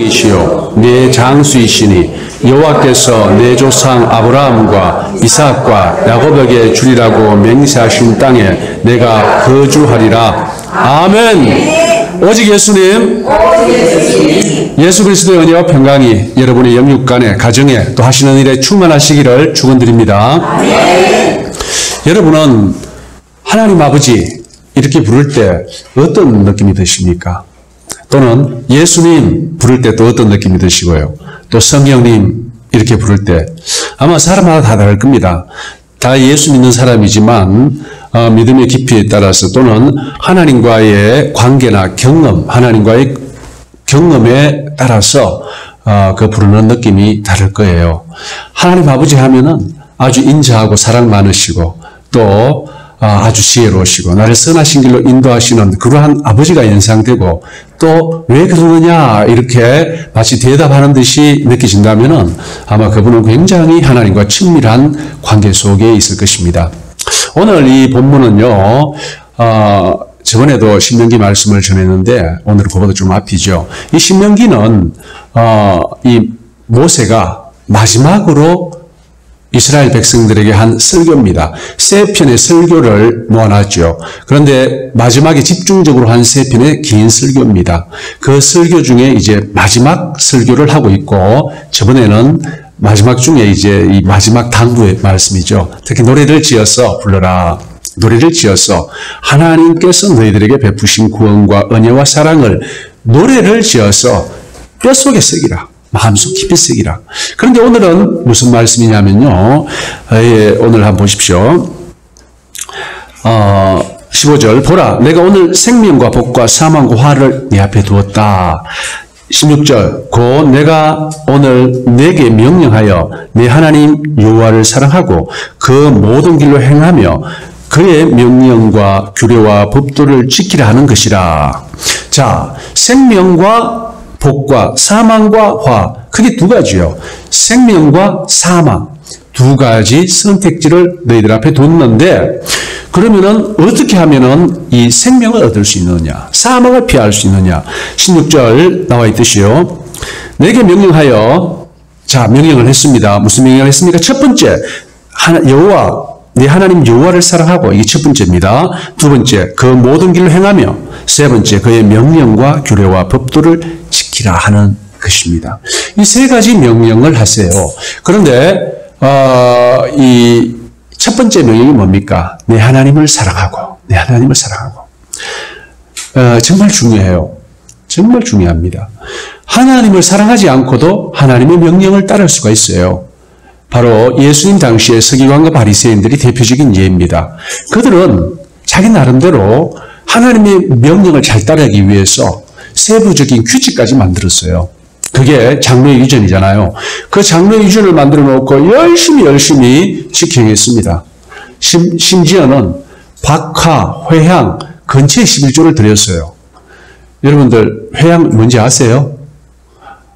이시요 내 장수이시니 여호와께서 내 조상 아브라함과 이삭과 야곱에게 주리라고 맹세하신 땅에 내가 거주하리라. 아멘. 오직 예수님, 예수 그리스도의 은혜와 평강이 여러분의 영육간에 가정에 또 하시는 일에 충만하시기를 축원드립니다. 여러분은 하나님 아버지 이렇게 부를 때 어떤 느낌이 드십니까? 또는 예수님 부를 때 또 어떤 느낌이 드시고요. 또 성령님 이렇게 부를 때 아마 사람마다 다 다를 겁니다. 다 예수 믿는 사람이지만 믿음의 깊이에 따라서 또는 하나님과의 관계나 경험, 하나님과의 경험에 따라서 그 부르는 느낌이 다를 거예요. 하나님 아버지 하면은 아주 인자하고 사랑 많으시고 또 아주 지혜로우시고 나를 선하신 길로 인도하시는 그러한 아버지가 연상되고 또 왜 그러느냐 이렇게 마치 대답하는 듯이 느껴진다면은 아마 그분은 굉장히 하나님과 친밀한 관계 속에 있을 것입니다. 오늘 이 본문은요, 저번에도 신명기 말씀을 전했는데 오늘은 그보다 좀 앞이죠. 이 신명기는 이 모세가 마지막으로 이스라엘 백성들에게 한 설교입니다. 세 편의 설교를 모아놨죠. 그런데 마지막에 집중적으로 한 세 편의 긴 설교입니다. 그 설교 중에 이제 마지막 설교를 하고 있고, 저번에는 마지막 중에 이제 이 마지막 당부의 말씀이죠. 특히 노래를 지어서 불러라. 노래를 지어서 하나님께서 너희들에게 베푸신 구원과 은혜와 사랑을 노래를 지어서 뼛속에 새기라. 마음속 깊이 새기라. 그런데 오늘은 무슨 말씀이냐면요. 오늘 한번 보십시오. 15절 보라 내가 오늘 생명과 복과 사망과 화를 네 앞에 두었다. 16절 곧 내가 오늘 네게 명령하여 네 하나님 여호와를 사랑하고 그 모든 길로 행하며 그의 명령과 규례와 법도를 지키라 하는 것이라. 자, 생명과 복과 사망과 화, 크게 두 가지요. 생명과 사망, 두 가지 선택지를 너희들 앞에 뒀는데, 그러면은 어떻게 하면은 이 생명을 얻을 수 있느냐, 사망을 피할 수 있느냐. 16절 나와 있듯이요. 내게 명령하여, 자, 명령을 했습니다. 무슨 명령을 했습니까? 첫 번째, 여호와, 네 하나님 여호와를 사랑하고, 이게 첫 번째입니다. 두 번째, 그 모든 길로 행하며, 세 번째, 그의 명령과 규례와 법도를 지키라 하는 것입니다. 이 세 가지 명령을 하세요. 그런데 이 첫 번째 명령이 뭡니까? 내 하나님을 사랑하고, 내 하나님을 사랑하고. 정말 중요해요. 정말 중요합니다. 하나님을 사랑하지 않고도 하나님의 명령을 따를 수가 있어요. 바로 예수님 당시의 서기관과 바리새인들이 대표적인 예입니다. 그들은 자기 나름대로 하나님의 명령을 잘 따르기 위해서 세부적인 규칙까지 만들었어요. 그게 장로의 유전이잖아요. 그 장로의 유전을 만들어 놓고 열심히 지켜냈습니다. 심지어는 박하, 회향, 근처에 11조를 드렸어요. 여러분들 회향 뭔지 아세요?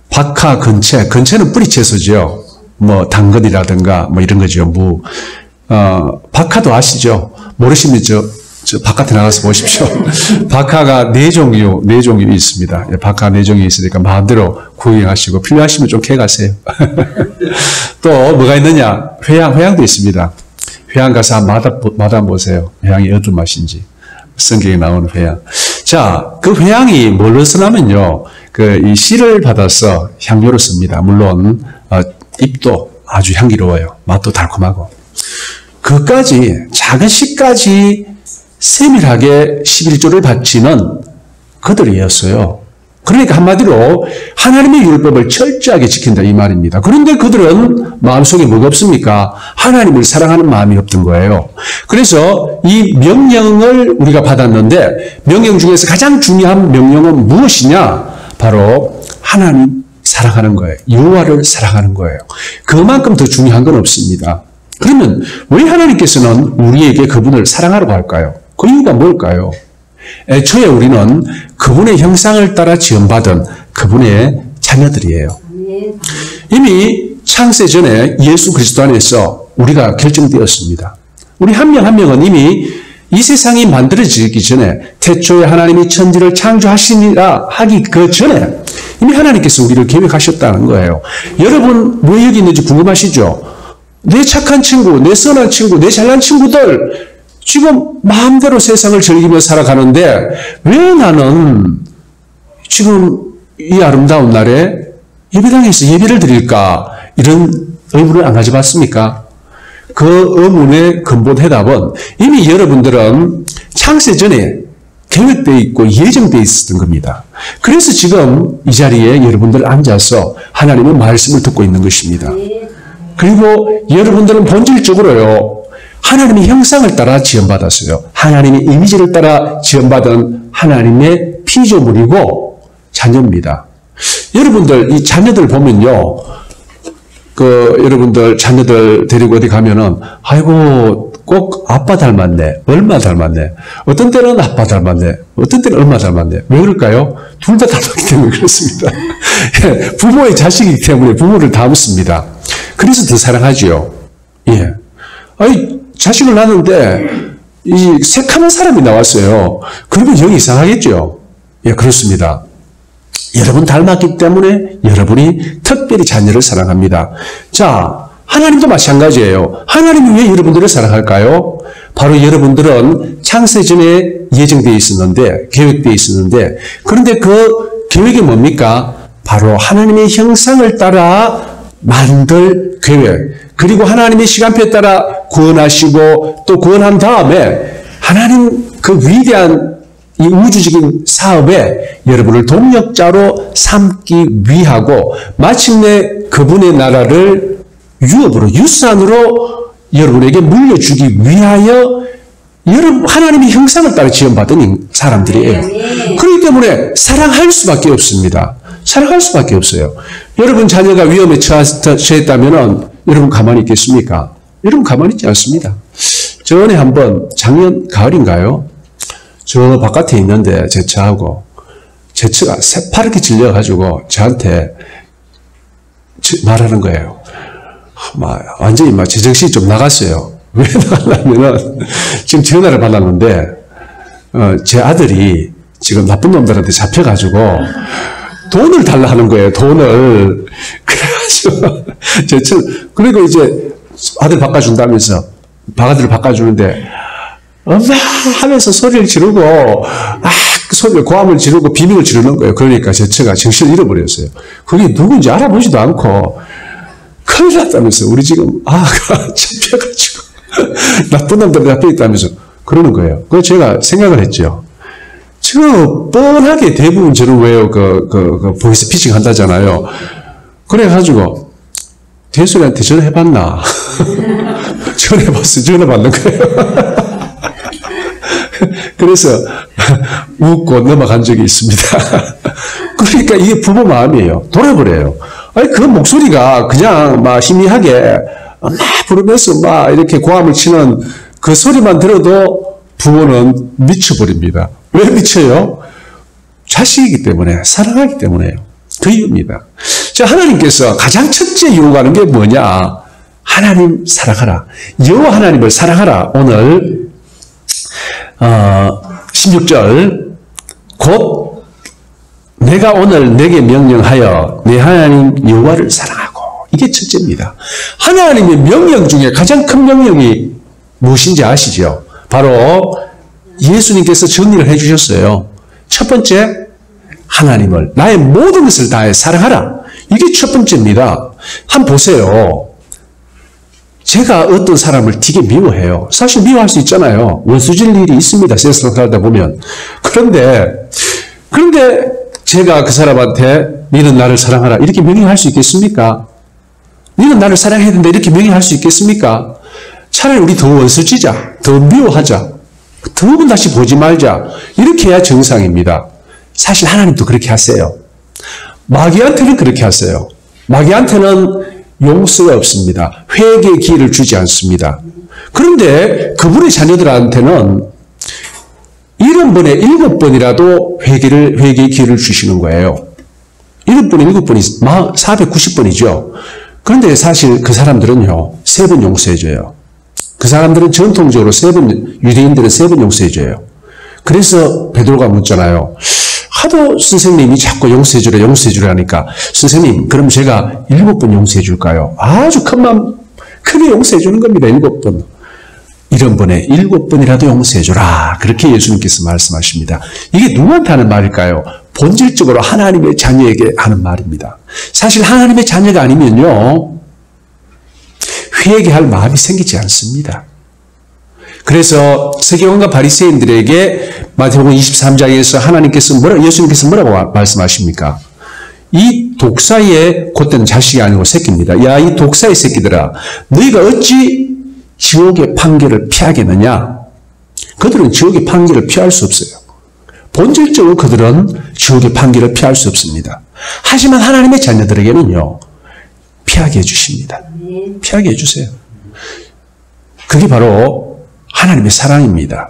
박하, 근처는 뿌리채소죠. 뭐 당근이라든가 뭐 이런 거죠. 박하도 아시죠? 모르시면 저 바깥에 나가서 보십시오. 박하가 네 종류 있습니다. 박하 4종이 있으니까 마음대로 구경하시고 필요하시면 좀 캐가세요. 또 뭐가 있느냐? 회향도 있습니다. 회향 가서 마담 보세요. 회향이 어떤 맛인지. 성경에 나오는 회향. 자, 그 회향이 뭘로 쓰냐면요. 이 씨를 받아서 향료로 씁니다. 물론 잎도 아주 향기로워요. 맛도 달콤하고. 그까지 작은 씨까지 세밀하게 11조를 바치는 그들이었어요. 그러니까 한마디로 하나님의 율법을 철저하게 지킨다 이 말입니다. 그런데 그들은 마음속에 뭐가 없습니까? 하나님을 사랑하는 마음이 없던 거예요. 그래서 이 명령을 우리가 받았는데 명령 중에서 가장 중요한 명령은 무엇이냐? 바로 하나님 사랑하는 거예요. 여호와를 사랑하는 거예요. 그만큼 더 중요한 건 없습니다. 그러면 왜 하나님께서는 우리에게 그분을 사랑하라고 할까요? 그 이유가 뭘까요? 애초에 우리는 그분의 형상을 따라 지음받은 그분의 자녀들이에요. 이미 창세 전에 예수 그리스도 안에서 우리가 결정되었습니다. 우리 한 명 한 명은 이미 이 세상이 만들어지기 전에 태초에 하나님이 천지를 창조하시니라 하기 그 전에 이미 하나님께서 우리를 계획하셨다는 거예요. 여러분 왜 여기 있는지 궁금하시죠? 내 착한 친구, 내 선한 친구, 내 잘난 친구들 지금 마음대로 세상을 즐기며 살아가는데 왜 나는 지금 이 아름다운 날에 예배당에서 예배를 드릴까? 이런 의문을 안 가져봤습니까? 그 의문의 근본 해답은 이미 여러분들은 창세 전에 계획되어 있고 예정되어 있었던 겁니다. 그래서 지금 이 자리에 여러분들 앉아서 하나님의 말씀을 듣고 있는 것입니다. 그리고 여러분들은 본질적으로요, 하나님의 형상을 따라 지음받았어요. 하나님의 이미지를 따라 지음받은 하나님의 피조물이고 자녀입니다. 여러분들 이 자녀들 보면요, 여러분들 자녀들 데리고 어디 가면은 아이고 꼭 아빠 닮았네, 얼마 닮았네, 어떤 때는 아빠 닮았네, 어떤 때는 얼마 닮았네. 왜 그럴까요? 둘 다 닮았기 때문에 그렇습니다. 부모의 자식이기 때문에 부모를 닮습니다. 그래서 더 사랑하지요. 예. 아니 자식을 낳았는데 이 새카만 사람이 나왔어요. 그러면 영 이상하겠죠. 예, 그렇습니다. 여러분 닮았기 때문에 여러분이 특별히 자녀를 사랑합니다. 자, 하나님도 마찬가지예요. 하나님이 왜 여러분들을 사랑할까요? 바로 여러분들은 창세 전에 예정되어 있었는데, 계획되어 있었는데, 그런데 그 계획이 뭡니까? 바로 하나님의 형상을 따라 만들 계획, 그리고 하나님의 시간표에 따라 구원하시고 또 구원한 다음에 하나님 그 위대한 이 우주적인 사업에 여러분을 동력자로 삼기 위하고 마침내 그분의 나라를 유업으로, 유산으로 여러분에게 물려주기 위하여 여러분 하나님의 형상을 따라 지원받은 사람들이에요. 그렇기 때문에 사랑할 수밖에 없습니다. 사랑할 수밖에 없어요. 여러분 자녀가 위험에 처했다면 여러분 가만히 있겠습니까? 여러분 가만히 있지 않습니다. 전에 한번 작년 가을인가요? 저 바깥에 있는데 제 차하고 제 차가 새파랗게 질려가지고 저한테 말하는 거예요. 완전히 제정신이 좀 나갔어요. 왜 나가려면은 지금 전화를 받았는데 제 아들이 지금 나쁜 놈들한테 잡혀가지고 돈을 달라 하는 거예요. 돈을. 그래가지고 그리고 이제 아들 바꿔준다면서 아들을 바꿔주는데 엄마 하면서 소리를 지르고 소리를 고함을 지르고 비명을 지르는 거예요. 그러니까 제 차가 정신을 잃어버렸어요. 그게 누군지 알아보지도 않고 큰일 났다면서 우리 지금 잡혀가지고 나쁜 놈들 앞에 있다면서 그러는 거예요. 그래서 제가 생각을 했죠. 저 뻔하게 대부분 저는 왜요 보이스 피칭 한다잖아요. 그래가지고 대수리한테 전화해봤나? 전화해봤어. 전화 받는 거예요. 그래서 웃고 넘어간 적이 있습니다. 그러니까 이게 부모 마음이에요. 돌아버려요. 아니 그 목소리가 그냥 희미하게 부르면서 이렇게 고함을 치는 그 소리만 들어도 부모는 미쳐버립니다. 왜 미쳐요? 자식이기 때문에, 사랑하기 때문에요. 그 이유입니다. 자, 하나님께서 가장 첫째 요구하는 게 뭐냐? 하나님 사랑하라. 여호와 하나님을 사랑하라. 오늘 16절 곧 내가 오늘 내게 명령하여 내 하나님 여호와를 사랑하고, 이게 첫째입니다. 하나님의 명령 중에 가장 큰 명령이 무엇인지 아시죠? 바로 예수님께서 정리를 해주셨어요. 첫 번째, 하나님을 나의 모든 것을 다해 사랑하라. 이게 첫 번째입니다. 한번 보세요. 제가 어떤 사람을 되게 미워해요. 사실 미워할 수 있잖아요. 원수질 일이 있습니다. 세상 살다 보면. 그런데 제가 그 사람한테 너는 나를 사랑하라 이렇게 명령할 수 있겠습니까? 너는 나를 사랑해야 된다 이렇게 명령할 수 있겠습니까? 차라리 우리 더 원수지자, 더 미워하자, 두 번 다시 보지 말자, 이렇게 해야 정상입니다. 사실 하나님도 그렇게 하세요. 마귀한테는 그렇게 하세요. 마귀한테는 용서가 없습니다. 회개의 기회를 주지 않습니다. 그런데 그분의 자녀들한테는 70번에 7번이라도 회개의 기회를 주시는 거예요. 7번에 7번이 490번이죠. 그런데 사실 그 사람들은요, 3번 용서해줘요. 그 사람들은 전통적으로 유대인들은 3번 용서해줘요. 그래서 베드로가 묻잖아요. 하도 선생님이 자꾸 용서해주라 하니까 선생님 그럼 제가 7번 용서해줄까요? 아주 큰 마음 크게 용서해주는 겁니다. 7번. 이런 번에 7번이라도 용서해줘라. 그렇게 예수님께서 말씀하십니다. 이게 누구한테 하는 말일까요? 본질적으로 하나님의 자녀에게 하는 말입니다. 사실 하나님의 자녀가 아니면요, 회개할 마음이 생기지 않습니다. 그래서 서기관과 바리새인들에게 마태복음 23장에서 예수님께서 뭐라고 말씀하십니까? 이 독사의, 그때는 자식이 아니고 새끼입니다. 야, 이 독사의 새끼들아, 너희가 어찌 지옥의 판결을 피하겠느냐? 그들은 지옥의 판결을 피할 수 없어요. 본질적으로 그들은 지옥의 판결을 피할 수 없습니다. 하지만 하나님의 자녀들에게는요, 피하게 해주십니다. 피하게 해주세요. 그게 바로 하나님의 사랑입니다.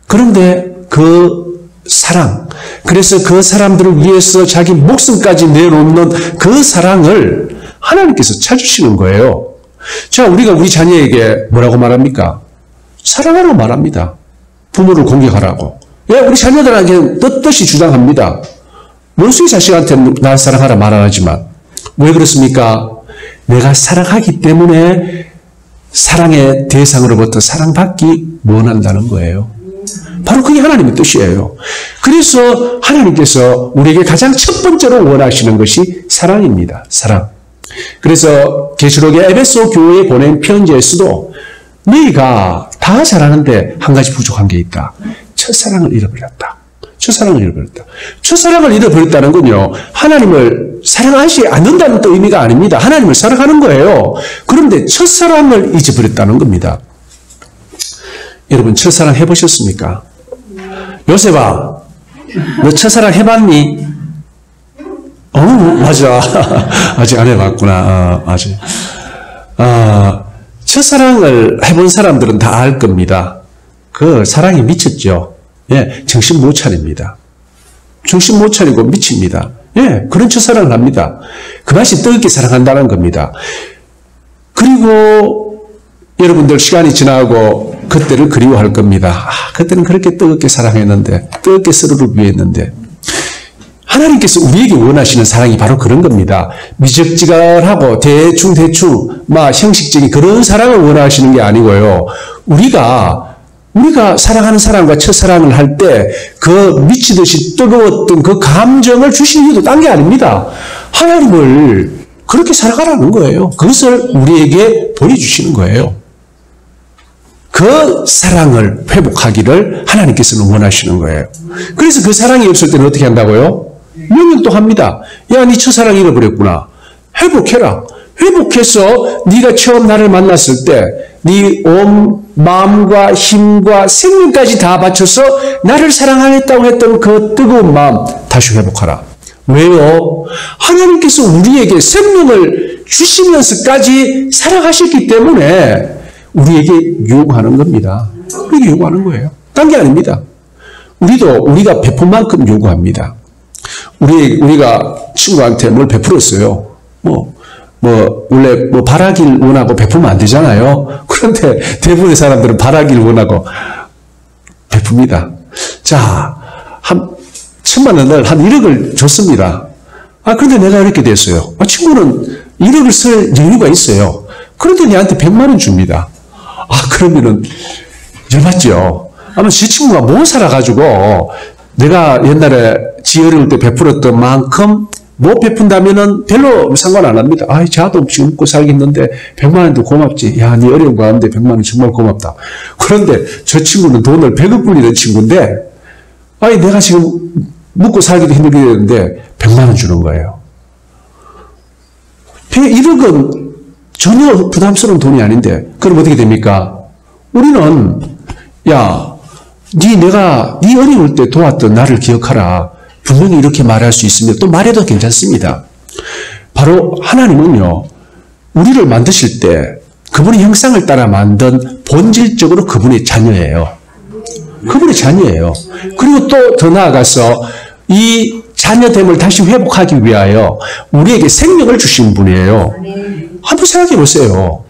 그런데 그 사랑, 그래서 그 사람들을 위해서 자기 목숨까지 내놓는 그 사랑을 하나님께서 찾으시는 거예요. 자, 우리가 우리 자녀에게 뭐라고 말합니까? 사랑하라고 말합니다. 부모를 공격하라고. 예, 우리 자녀들에게 떳떳이 주장합니다. 원수의 자식한테 나 사랑하라 말 안 하지만. 왜 그렇습니까? 내가 사랑하기 때문에 사랑의 대상으로부터 사랑받기 원한다는 거예요. 바로 그게 하나님의 뜻이에요. 그래서 하나님께서 우리에게 가장 첫 번째로 원하시는 것이 사랑입니다. 사랑. 그래서 계시록의 에베소 교회에 보낸 편지에서도 너희가 다 잘하는데 한 가지 부족한 게 있다. 첫사랑을 잃어버렸다. 첫사랑을 잃어버렸다. 첫사랑을 잃어버렸다는 건요, 하나님을 사랑하지 않는다는 또 의미가 아닙니다. 하나님을 사랑하는 거예요. 그런데 첫사랑을 잊어버렸다는 겁니다. 여러분, 첫사랑 해보셨습니까? 요셉아, 너 첫사랑 해봤니? 맞아. 아직 안 해봤구나. 아직. 첫사랑을 해본 사람들은 다 알 겁니다. 그 사랑이 미쳤죠. 예, 정신 못 차립니다. 정신 못 차리고 미칩니다. 예, 그런 첫사랑을 합니다. 그 맛이 뜨겁게 사랑한다는 겁니다. 그리고 여러분들 시간이 지나고 그때를 그리워할 겁니다. 그때는 그렇게 뜨겁게 사랑했는데, 뜨겁게 서로를 위했는데. 하나님께서 우리에게 원하시는 사랑이 바로 그런 겁니다. 미적지근하고 대충 막 형식적인 그런 사랑을 원하시는 게 아니고요. 우리가 사랑하는 사람과 첫사랑을 할 때 그 미치듯이 뜨거웠던 그 감정을 주신 이유도 딴 게 아닙니다. 하나님을 그렇게 사랑하라는 거예요. 그것을 우리에게 보여주시는 거예요. 그 사랑을 회복하기를 하나님께서는 원하시는 거예요. 그래서 그 사랑이 없을 때는 어떻게 한다고요? 명령 또 합니다. 야, 네 첫사랑 잃어버렸구나. 회복해라. 회복해서 네가 처음 나를 만났을 때 네 온 마음과 힘과 생명까지 다 바쳐서 나를 사랑하겠다고 했던 그 뜨거운 마음 다시 회복하라. 왜요? 하나님께서 우리에게 생명을 주시면서까지 사랑하셨기 때문에 우리에게 요구하는 겁니다. 우리에게 요구하는 거예요. 딴 게 아닙니다. 우리가 베푼 만큼 요구합니다. 우리가 친구한테 뭘 베풀었어요. 원래 바라길 원하고 베풀면 안 되잖아요. 그런데 대부분의 사람들은 바라길 원하고 베풉니다. 자, 한 1,000만 원을 한 1억을 줬습니다. 그런데 내가 이렇게 됐어요. 친구는 1억을 쓸 여유가 있어요. 그런데 내한테 100만 원 줍니다. 그러면은 열받죠. 아마 제 친구가 못 살아가지고 내가 옛날에 지 어려울 때 베풀었던 만큼 못 베푼다면은 별로 상관 안 합니다. 자도 없이 웃고 살겠는데 100만 원도 고맙지. 야, 네 어려운 거 하는데 100만 원 정말 고맙다. 그런데 저 친구는 돈을 100억 불리는 친구인데, 내가 지금 먹고 살기도 힘들게 되는데 100만 원 주는 거예요. 1억은 전혀 부담스러운 돈이 아닌데, 그럼 어떻게 됩니까? 우리는, 야, 내가 네 어려울 때 도왔던 나를 기억하라. 분명히 이렇게 말할 수 있으면 또 말해도 괜찮습니다. 바로 하나님은요, 우리를 만드실 때 그분의 형상을 따라 만든 본질적으로 그분의 자녀예요. 그분의 자녀예요. 그리고 또 더 나아가서 이 자녀됨을 다시 회복하기 위하여 우리에게 생명을 주신 분이에요. 한번 생각해 보세요.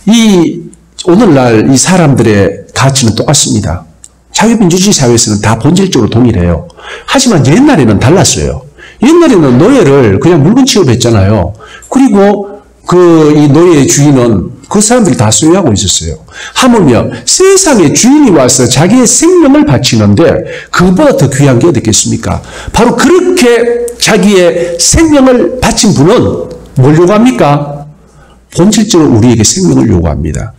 이 오늘날 이 사람들의 가치는 똑같습니다. 자유민주주의 사회에서는 다 본질적으로 동일해요. 하지만 옛날에는 달랐어요. 옛날에는 노예를 그냥 물건 취급했잖아요. 그리고 이 노예의 주인은 그 사람들이 다 소유하고 있었어요. 하물며 세상의 주인이 와서 자기의 생명을 바치는데 그것보다 더 귀한 게 어디 있겠습니까? 바로 그렇게 자기의 생명을 바친 분은 뭘 요구합니까? 본질적으로 우리에게 생명을 요구합니다.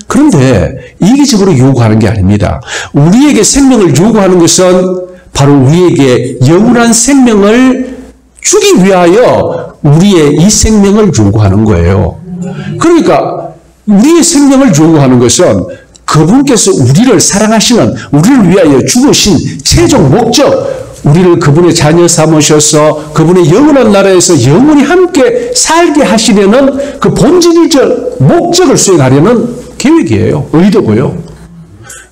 그런데 이기적으로 요구하는 게 아닙니다. 우리에게 생명을 요구하는 것은 바로 우리에게 영원한 생명을 주기 위하여 우리의 이 생명을 요구하는 거예요. 그러니까 우리의 생명을 요구하는 것은 그분께서 우리를 사랑하시는, 우리를 위하여 죽으신 최종 목적, 우리를 그분의 자녀 삼으셔서 그분의 영원한 나라에서 영원히 함께 살게 하시려는 그 본질적 목적을 수행하려는 계획이에요. 의도고요.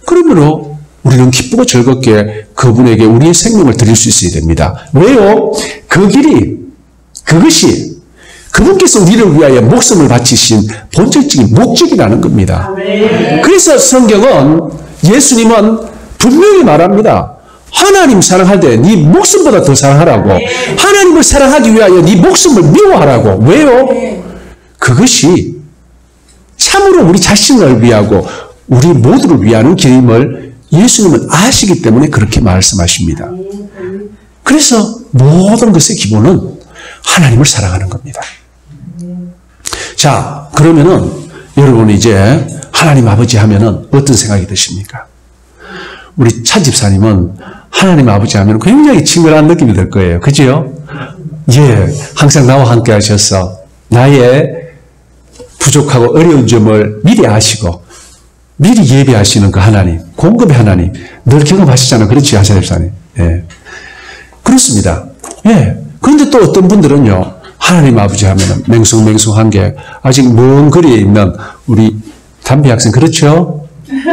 그러므로 우리는 기쁘고 즐겁게 그분에게 우리의 생명을 드릴 수 있어야 됩니다. 왜요? 그 길이, 그것이 그분께서 우리를 위하여 목숨을 바치신 본질적인 목적이라는 겁니다. 그래서 성경은, 예수님은 분명히 말합니다. 하나님 사랑할 때 네 목숨보다 더 사랑하라고. 하나님을 사랑하기 위하여 네 목숨을 미워하라고. 왜요? 그것이 참으로 우리 자신을 위하고 우리 모두를 위하는 길임을 예수님은 아시기 때문에 그렇게 말씀하십니다. 그래서 모든 것의 기본은 하나님을 사랑하는 겁니다. 자, 그러면은 여러분 이제 하나님 아버지 하면은 어떤 생각이 드십니까? 우리 차 집사님은 하나님 아버지 하면 굉장히 친근한 느낌이 들 거예요. 그죠? 예, 항상 나와 함께 하셔서 나의 부족하고 어려운 점을 미리 아시고 미리 예배하시는 그 하나님, 공급의 하나님 늘 경험하시잖아요. 그렇지, 하사 집사님. 예, 그렇습니다. 예. 그런데 또 어떤 분들은요, 하나님 아버지 하면은 맹숭맹숭한 게 아직 먼 거리에 있는 우리 담비 학생, 그렇죠?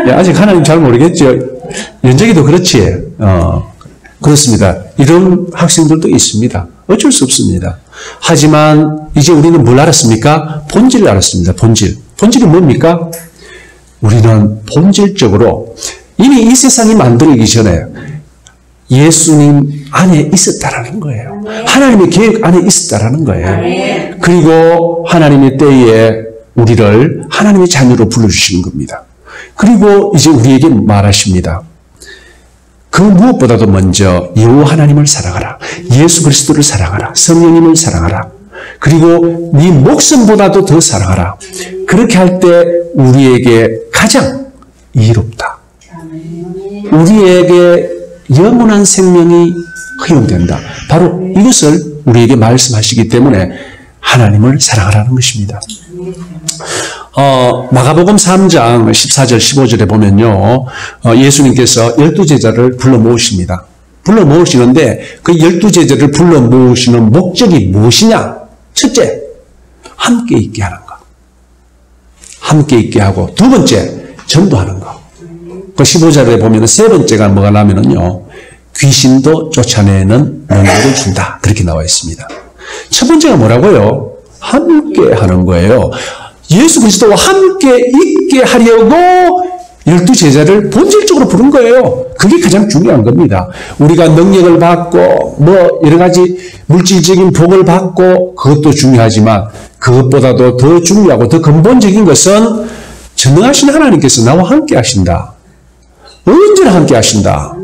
예, 아직 하나님 잘 모르겠죠? 연정이도 그렇지. 그렇습니다. 이런 학생들도 있습니다. 어쩔 수 없습니다. 하지만 이제 우리는 뭘 알았습니까? 본질을 알았습니다. 본질. 본질이 뭡니까? 우리는 본질적으로 이미 이 세상이 만들어지기 전에 예수님 안에 있었다라는 거예요. 하나님의 계획 안에 있었다라는 거예요. 그리고 하나님의 때에 우리를 하나님의 자녀로 불러주시는 겁니다. 그리고 이제 우리에게 말하십니다. 그 무엇보다도 먼저 여호와 하나님을 사랑하라. 예수 그리스도를 사랑하라. 성령님을 사랑하라. 그리고 네 목숨보다도 더 사랑하라. 그렇게 할 때 우리에게 가장 이롭다. 우리에게 영원한 생명이 허용된다. 바로 이것을 우리에게 말씀하시기 때문에 하나님을 사랑하라는 것입니다. 마가복음 3장 14절 15절에 보면요, 예수님께서 12제자를 불러 모으십니다. 불러 모으시는데 그 12제자를 불러 모으시는 목적이 무엇이냐? 첫째, 함께 있게 하는 것. 함께 있게 하고, 두 번째, 전도하는 것. 그 15절에 보면 세 번째가 뭐가 나면은요, 귀신도 쫓아내는 능력을 준다. 그렇게 나와 있습니다. 첫 번째가 뭐라고요? 함께 하는 거예요. 예수 그리스도와 함께 있게 하려고 12제자를 본질적으로 부른 거예요. 그게 가장 중요한 겁니다. 우리가 능력을 받고 여러 가지 물질적인 복을 받고 그것도 중요하지만 그것보다도 더 중요하고 더 근본적인 것은 전능하신 하나님께서 나와 함께 하신다. 언제나 함께 하신다.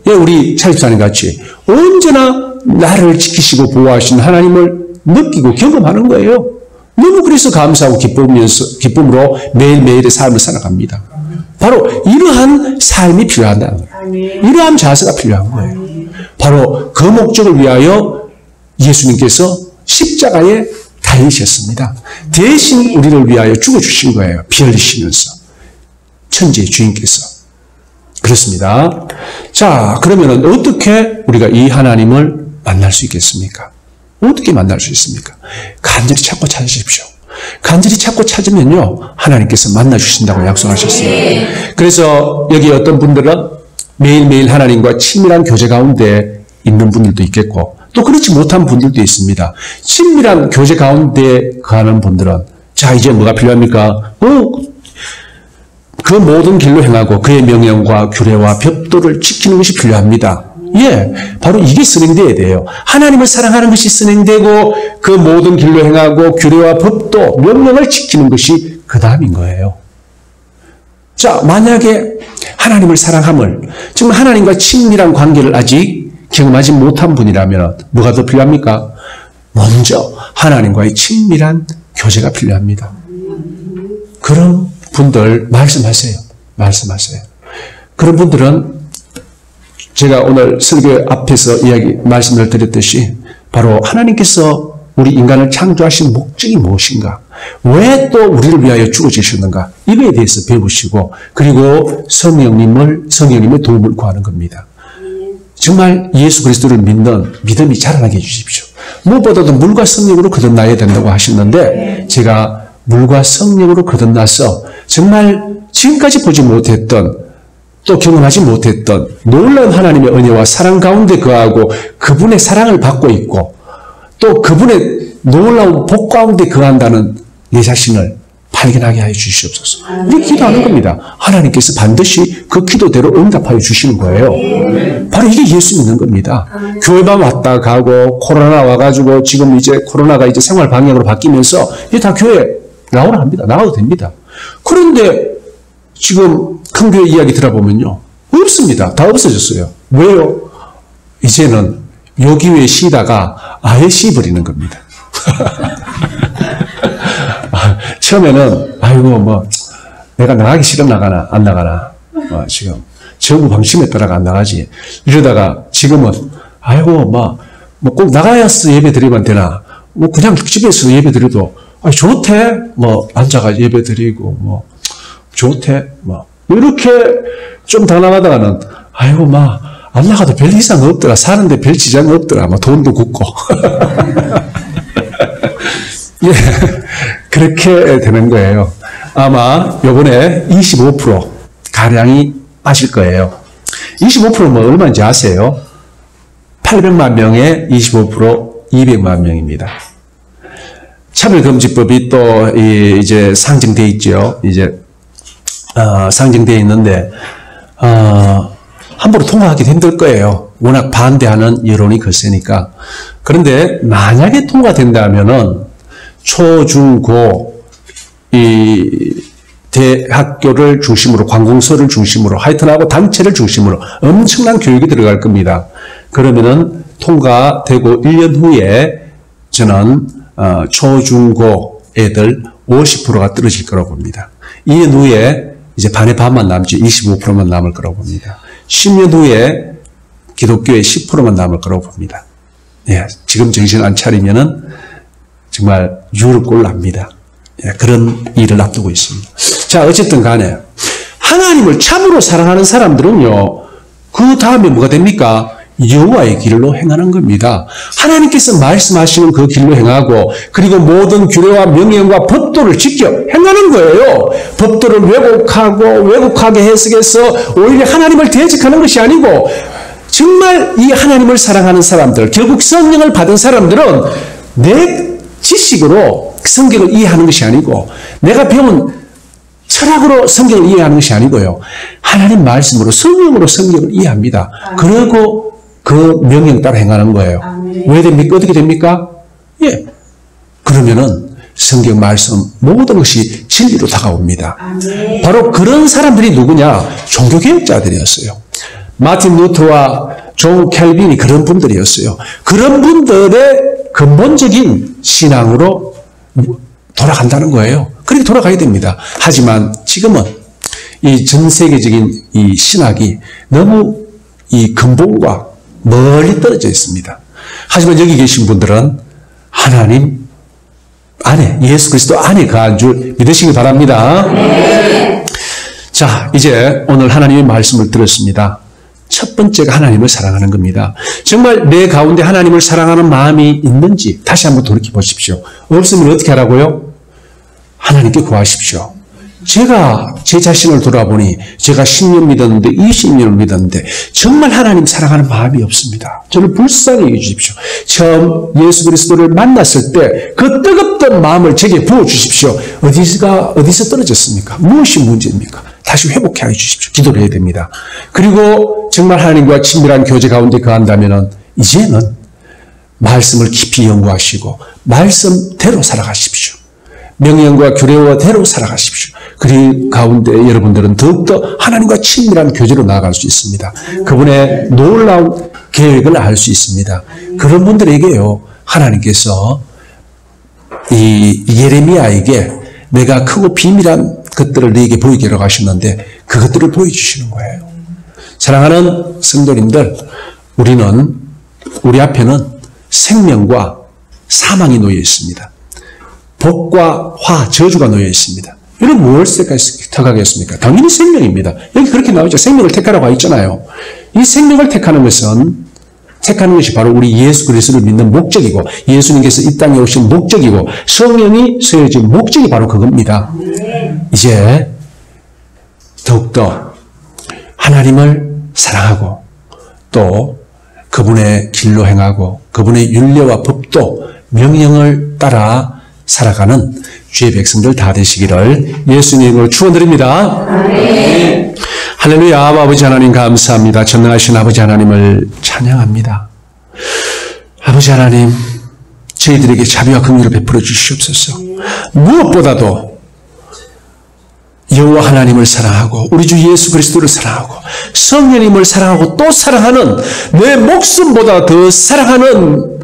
예, 우리 차집사님 같이 언제나 나를 지키시고 보호하시는 하나님을 느끼고 경험하는 거예요. 너무 그래서 감사하고 기쁨으로 매일매일의 삶을 살아갑니다. 바로 이러한 삶이 필요하다. 이러한 자세가 필요한 거예요. 바로 그 목적을 위하여 예수님께서 십자가에 달리셨습니다. 대신 우리를 위하여 죽어주신 거예요. 피 흘리시면서. 천지의 주인께서. 그렇습니다. 자, 그러면 어떻게 우리가 이 하나님을 만날 수 있겠습니까? 어떻게 만날 수 있습니까? 간절히 찾고 찾으십시오. 간절히 찾고 찾으면요, 하나님께서 만나주신다고 약속하셨어요. 그래서 여기 어떤 분들은 매일매일 하나님과 친밀한 교제 가운데 있는 분들도 있겠고, 또 그렇지 못한 분들도 있습니다. 친밀한 교제 가운데 가는 분들은, 자, 이제 뭐가 필요합니까? 그 모든 길로 행하고 그의 명령과 규례와 법도를 지키는 것이 필요합니다. 예, 바로 이게 선행돼야 돼요. 하나님을 사랑하는 것이 선행되고 그 모든 길로 행하고 규례와 법도, 명령을 지키는 것이 그 다음인 거예요. 자, 만약에 하나님을 사랑함을, 정말 하나님과 친밀한 관계를 아직 경험하지 못한 분이라면 뭐가 더 필요합니까? 먼저 하나님과의 친밀한 교제가 필요합니다. 그런 분들 말씀하세요. 그런 분들은 제가 오늘 설교 앞에서 말씀을 드렸듯이 바로 하나님께서 우리 인간을 창조하신 목적이 무엇인가? 왜 또 우리를 위하여 죽어주셨는가? 이거에 대해서 배우시고 그리고 성령님의 도움을 구하는 겁니다. 정말 예수 그리스도를 믿는 믿음이 자라나게 해주십시오. 무엇보다도 물과 성령으로 거듭나야 된다고 하셨는데 제가 물과 성령으로 거듭나서 정말 지금까지 보지 못했던 또 경험하지 못했던 놀라운 하나님의 은혜와 사랑 가운데 거하고 그분의 사랑을 받고 있고 또 그분의 놀라운 복 가운데 거한다는 내 자신을 발견하게 하여 주시옵소서. 이렇게 기도하는 겁니다. 하나님께서 반드시 그 기도대로 응답하여 주시는 거예요. 바로 이게 예수 믿는 겁니다. 교회만 왔다 가고 코로나 와가지고 지금 이제 코로나가 이제 생활 방향으로 바뀌면서 이제 다 교회 나오라 합니다. 나와도 됩니다. 그런데 지금 큰 교회 이야기 들어보면요. 없습니다. 다 없어졌어요. 왜요? 이제는 여기에 쉬다가 아예 쉬버리는 겁니다. 처음에는 아이고 내가 나가기 싫으면 나가나 안 나가나 지금 정부 방침에 따라가 안 나가지 이러다가 지금은 아이고 꼭 나가야서 예배 드리면 되나 그냥 집에서 예배 드려도 좋대 앉아가 예배 드리고 좋대 이렇게 좀 더 나가다가는 아이고 안 나가도 별 이상 없더라. 사는데 별 지장 없더라. 돈도 굳고 예, 그렇게 되는 거예요. 아마 요번에 25% 가량이 빠질 거예요. 25%면 얼마인지 아세요? 800만 명에 25% 200만 명입니다. 차별금지법이 또 이제 상정돼 있죠. 이제 상정돼 있는데 함부로 통과하기도 힘들 거예요. 워낙 반대하는 여론이 거세니까. 그런데 만약에 통과된다면은 초, 중, 고, 대학교를 중심으로, 관공서를 중심으로, 하여튼하고 단체를 중심으로 엄청난 교육이 들어갈 겁니다. 그러면은 통과되고 1년 후에 저는, 초, 중, 고 애들 50%가 떨어질 거라고 봅니다. 2년 후에 이제 반의 반만 남지 25%만 남을 거라고 봅니다. 10년 후에 기독교의 10%만 남을 거라고 봅니다. 예, 지금 정신 안 차리면은 정말 유럽골 납니다. 예, 그런 일을 앞두고 있습니다. 자, 어쨌든 간에 하나님을 참으로 사랑하는 사람들은요. 그 다음에 뭐가 됩니까? 여호와의 길로 행하는 겁니다. 하나님께서 말씀하시는 그 길로 행하고 그리고 모든 규례와 명령과 법도를 지켜 행하는 거예요. 법도를 왜곡하게 해석해서 오히려 하나님을 대적하는 것이 아니고 정말 이 하나님을 사랑하는 사람들, 결국 성령을 받은 사람들은 내 지식으로 성경을 이해하는 것이 아니고 내가 배운 철학으로 성경을 이해하는 것이 아니고요. 하나님 말씀으로 성령으로 성경을 이해합니다. 그리고 그 명령 따라 행하는 거예요. 왜 됩니까? 어떻게 됩니까? 예. 그러면은 성경 말씀 모든 것이 진리로 다가옵니다. 바로 그런 사람들이 누구냐? 종교개혁자들이었어요. 마틴 루터와 존 캘빈이 그런 분들이었어요. 그런 분들의 근본적인 신앙으로 돌아간다는 거예요. 그렇게 돌아가야 됩니다. 하지만 지금은 이 전 세계적인 이 신학이 너무 이 근본과 멀리 떨어져 있습니다. 하지만 여기 계신 분들은 하나님 안에, 예수 그리스도 안에 거한 줄 믿으시기 바랍니다. 네. 자, 이제 오늘 하나님의 말씀을 들었습니다. 첫 번째가 하나님을 사랑하는 겁니다. 정말 내 가운데 하나님을 사랑하는 마음이 있는지 다시 한번 돌이켜 보십시오. 없으면 어떻게 하라고요? 하나님께 구하십시오. 제가 제 자신을 돌아보니 제가 10년 믿었는데 20년을 믿었는데 정말 하나님 사랑하는 마음이 없습니다. 저를 불쌍히 여겨주십시오. 처음 예수 그리스도를 만났을 때 그 뜨겁던 마음을 제게 부어주십시오. 어디서 떨어졌습니까? 무엇이 문제입니까? 다시 회복해 주십시오. 기도를 해야 됩니다. 그리고 정말 하나님과 친밀한 교제 가운데 거한다면 이제는 말씀을 깊이 연구하시고 말씀대로 살아가십시오. 명령과 규례와대로 살아가십시오. 그 가운데 여러분들은 더욱더 하나님과 친밀한 교제로 나아갈 수 있습니다. 그분의 놀라운 계획을 알 수 있습니다. 그런 분들에게요, 하나님께서 이 예레미야에게 내가 크고 비밀한 것들을 너에게 보이게 하라고 하셨는데 그것들을 보여주시는 거예요. 사랑하는 성도님들, 우리 앞에는 생명과 사망이 놓여 있습니다. 복과 화, 저주가 놓여 있습니다. 이는 무엇을 택하겠습니까? 당연히 생명입니다. 여기 그렇게 나오죠. 생명을 택하라고 있잖아요. 이 생명을 택하는 것이 바로 우리 예수 그리스도를 믿는 목적이고 예수님께서 이 땅에 오신 목적이고 성령이 서해진 목적이 바로 그겁니다. 이제 더욱더 하나님을 사랑하고 또 그분의 길로 행하고 그분의 율례와 법도 명령을 따라 살아가는 주의 백성들 다 되시기를 예수님으로 축원드립니다. 아멘. 할렐루야. 아버지 하나님 감사합니다. 전능하신 아버지 하나님을 찬양합니다. 아버지 하나님, 저희들에게 자비와 긍휼을 베풀어 주시옵소서. 무엇보다도 여호와 하나님을 사랑하고 우리 주 예수 그리스도를 사랑하고 성령님을 사랑하고 또 사랑하는 내 목숨보다 더 사랑하는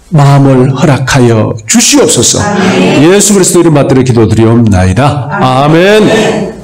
마음을 허락하여 주시옵소서. 아멘. 예수 그리스도 이름 받들어 기도드리옵나이다. 아멘. 아멘.